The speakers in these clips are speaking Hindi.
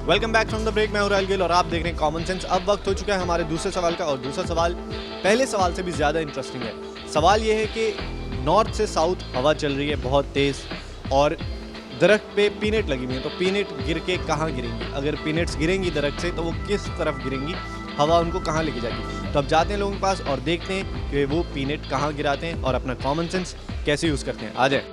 Welcome back from the break. मैं हूं राहुल गिल और आप देख रहे हैं कॉमन सेंस। अब वक्त हो चुका है हमारे दूसरे सवाल का और दूसरा सवाल पहले सवाल से भी ज़्यादा इंटरेस्टिंग है। सवाल ये है कि नॉर्थ से साउथ हवा चल रही है बहुत तेज़ और दरख्त पे पीनट लगी हुई है, तो पीनट गिर के कहाँ गिरेंगी? अगर पीनट्स गिरेंगी दरख्त से तो वो किस तरफ गिरेंगी, हवा उनको कहाँ लेके जाएगी? तो अब जाते हैं लोगों के पास और देखते हैं कि वो पीनट कहाँ गिराते हैं और अपना कॉमन सेंस कैसे यूज़ करते हैं। आ जाए।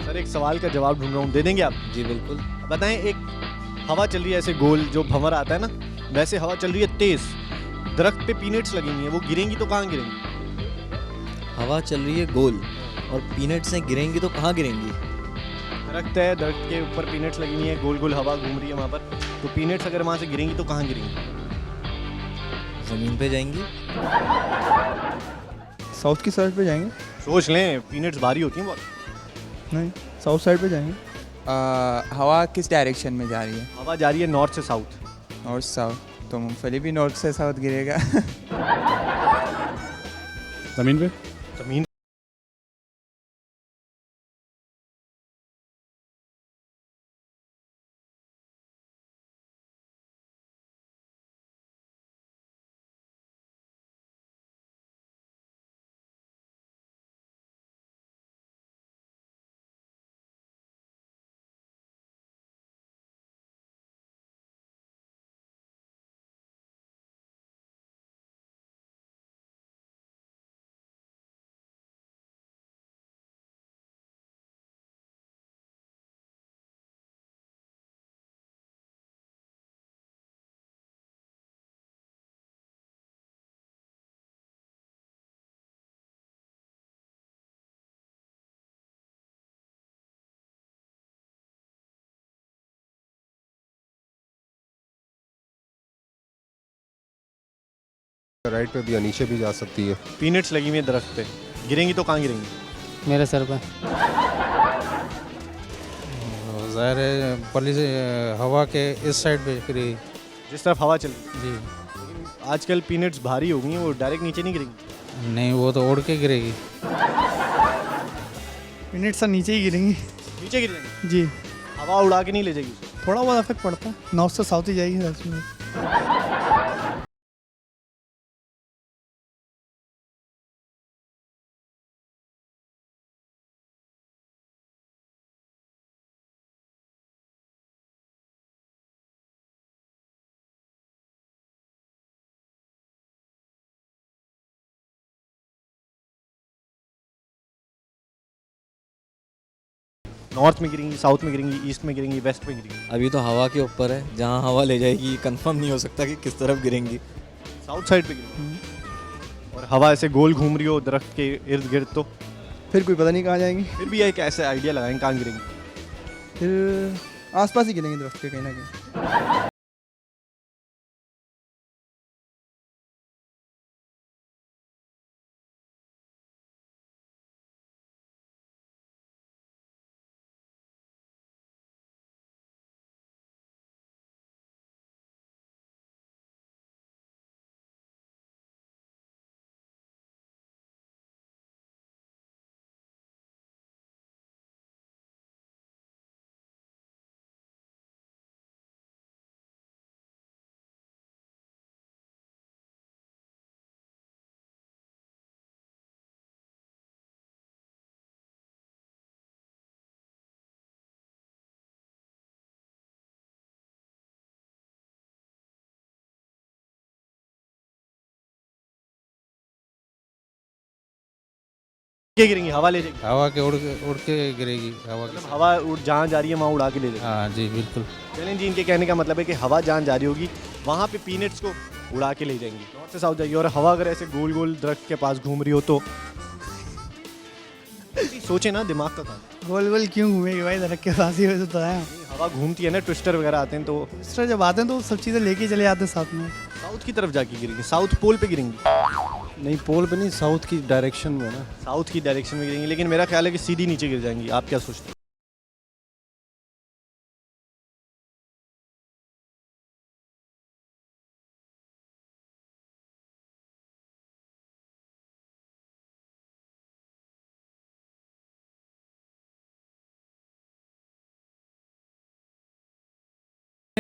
सर, एक सवाल का जवाब ढूंढ रहा हूँ, दे देंगे आप? जी बिल्कुल। बताएं, एक हवा चल रही है ऐसे गोल, जो भंवर आता है ना, वैसे हवा चल रही है तेज, दरख्त पे पीनट्स लगी हुई है, वो गिरेंगी तो कहाँ गिरेंगी? हवा चल रही है गोल और पीनट से गिरेंगी तो कहाँ गिरेंगी? दरख्त है, दरख्त के ऊपर पीनट्स लगी हुई है, गोल गोल हवा घूम रही है वहाँ पर, तो पीनट्स अगर वहाँ से गिरेंगी तो कहाँ गिरेंगी? ज़मीन पे जाएंगी। साउथ की साइड पे जाएंगे। सोच लें, पीनट्स भारी होती हैं बहुत। नहीं, साउथ साइड पे जाएंगे। हवा किस डायरेक्शन में जा रही है? हवा जा रही है नॉर्थ से साउथ। नॉर्थ साउथ, तो मूंगफली भी नॉर्थ से साउथ गिरेगा। ज़मीन पे। जमीन। राइट पे भी या नीचे भी जा सकती है। पीनट्स लगी हुई है दरख्त पे, गिरेंगी तो कहाँ गिरेंगी? मेरे सर पे। ज़ाहिर है पली से हवा के इस साइड पे गिरी। जिस तरफ हवा चल। जी आजकल पीनट्स भारी हो गई हैं, वो डायरेक्ट नीचे नहीं गिरेंगी। नहीं, वो तो उड़ के गिरेगी। मिनट से नीचे ही गिरेंगी। नीचे गिरेंगी? जी। हवा उड़ा के नहीं ले जाएगी उसे। थोड़ा बहुत इफेक्ट पड़ता है, नॉर्थ से साउथ ही जाएगी 10 मिनट। नॉर्थ में गिरेंगी, साउथ में गिरेंगी, ईस्ट में गिरेंगी, वेस्ट में गिरेंगी? अभी तो हवा के ऊपर है, जहाँ हवा ले जाएगी कंफर्म नहीं हो सकता कि किस तरफ गिरेंगी। साउथ साइड पे गिरेंगी। और हवा ऐसे गोल घूम रही हो दरख्त के इर्द गिर्द, तो फिर कोई पता नहीं कहाँ जाएंगी। फिर भी एक ऐसे आइडिया लगाएं कहाँ गिरेंगी। फिर आसपास ही गिरेंगे दरख्त के कहीं ना कहीं। क्या गिरेंगी? हवा ले जाएगी। हवा के उड़ के गिरेगी। हवा के मतलब हवा उड़ जहाँ जा रही है वहाँ उड़ा के ले जाएगी। हाँ जी बिल्कुल। चलें जी, इनके कहने का मतलब है कि हवा जहाँ जा रही होगी वहाँ पे पीनट्स को उड़ा के ले जाएंगी, नॉर्थ से साउथ जाएगी। और हवा अगर ऐसे गोल गोल दरख्त के पास घूम रही हो तो सोचे ना, दिमाग का काम। गोल गोल क्यों घूमेगी भाई, दरख्त के पास ही वैसे तो है। हवा घूमती है ना, ट्विस्टर वगैरह आते हैं, तो इस तरह जब आते हैं तो सब चीज़ें लेके चले जाते हैं साथ में। साउथ की तरफ जाके गिरेंगी, साउथ पोल पे गिरेंगी। नहीं, पोल पे नहीं, साउथ की डायरेक्शन में ना। साउथ की डायरेक्शन में गिरेंगी, लेकिन मेरा ख्याल है कि सीधी नीचे गिर जाएंगी। आप क्या सोचते हैं?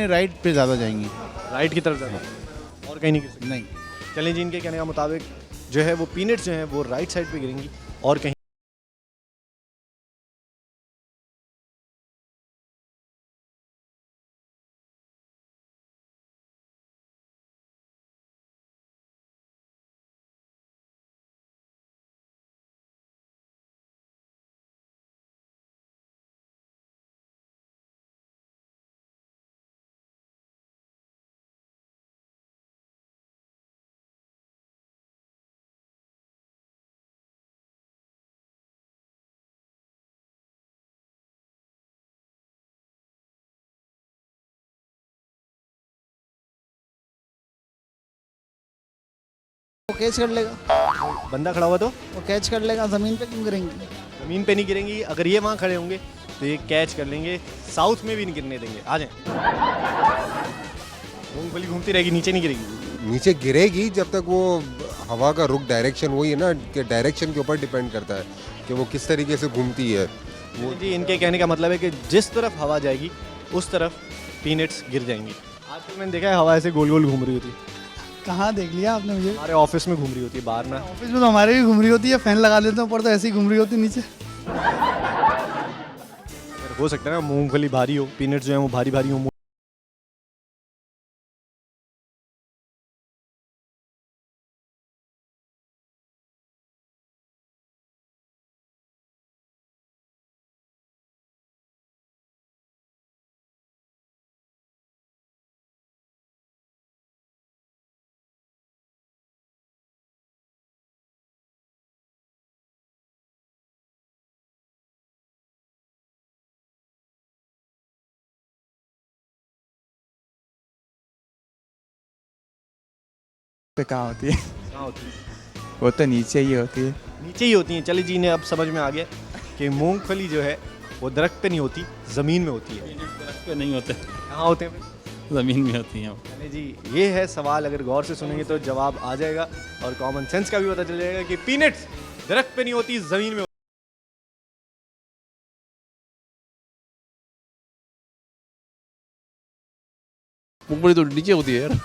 राइट पे ज़्यादा जाएंगी। राइट की तरफ जाना और कहीं नहीं गिर सकती। नहीं, चलें जी, इनके कहने का मुताबिक जो है वो पीनट्स जो हैं वो राइट साइड पे गिरेंगी और कहीं वो कैच कर लेगा, बंदा खड़ा हुआ तो वो कैच कर लेगा, ज़मीन पे क्यों गिरेंगी? ज़मीन पे नहीं गिरेंगी। अगर ये वहाँ खड़े होंगे तो ये कैच कर लेंगे, साउथ में भी नहीं गिरने देंगे। आ जाए, मूंगफली घूमती रहेगी, नीचे नहीं गिरेगी। नीचे गिरेगी जब तक वो हवा का रुख डायरेक्शन वही है ना कि डायरेक्शन के ऊपर डिपेंड करता है कि वो किस तरीके से घूमती है। वो जी, इनके कहने का मतलब है कि जिस तरफ हवा जाएगी उस तरफ पीनट्स गिर जाएंगी। आजकल मैंने देखा है हवा ऐसे गोल गोल घूम रही होती है, कहाँ देख लिया आपने मुझे? हमारे ऑफिस में घूम रही होती है, बाहर ना। ऑफिस में तो हमारे भी घूम रही होती है, फैन लगा देते हैं ऊपर तो ऐसे ही घूम रही होती है नीचे। हो सकता है ना मूंगफली भारी हो, पीनट्स जो है वो भारी भारी हो। पे कहाँ होती है? कहाँ होती है? वो तो नीचे ही होती है। नीचे ही होती हैं। चलिए जी, इन्हें अब समझ में आ गया कि मूंगफली जो है वो दरख्त पे नहीं होती, ज़मीन में होती है। दरख्त पे नहीं होते, कहाँ होते हैं भाई? ज़मीन में होती हैं। चलिए जी, ये है सवाल। अगर गौर से सुनेंगे तो जवाब आ जाएगा और कॉमन सेंस का भी पता चल जाएगा कि पीनट्स दरख्त पे नहीं होती, ज़मीन में। मूंगफली तो नीचे होती है यार।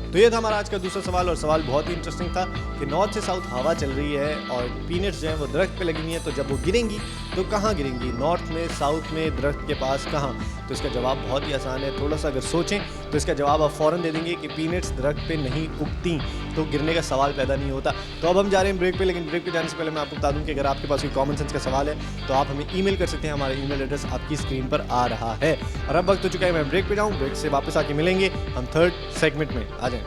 तो ये था हमारा आज का दूसरा सवाल, और सवाल बहुत ही इंटरेस्टिंग था कि नॉर्थ से साउथ हवा चल रही है और पीनट्स जो हैं वो दरख्त पे लगी हुई हैं, तो जब वो गिरेंगी तो कहाँ गिरेंगी? नॉर्थ में, साउथ में, दरख्त के पास, कहाँ? तो इसका जवाब बहुत ही आसान है। थोड़ा सा अगर सोचें तो इसका जवाब आप फ़ौरन दे देंगे कि पीनट्स दरख्त पे नहीं उगती, तो गिरने का सवाल पैदा नहीं होता। तो अब हम जा रहे हैं ब्रेक पे, लेकिन ब्रेक पे जाने से पहले मैं आपको बता दूं कि अगर आपके पास कोई कॉमन सेंस का सवाल है तो आप हमें ईमेल कर सकते हैं। हमारा ईमेल एड्रेस आपकी स्क्रीन पर आ रहा है। और अब वक्त हो चुका है मैं ब्रेक पे जाऊँ। ब्रेक से वापस आके मिलेंगे हम थर्ड सेगमेंट में। आ जाएँ।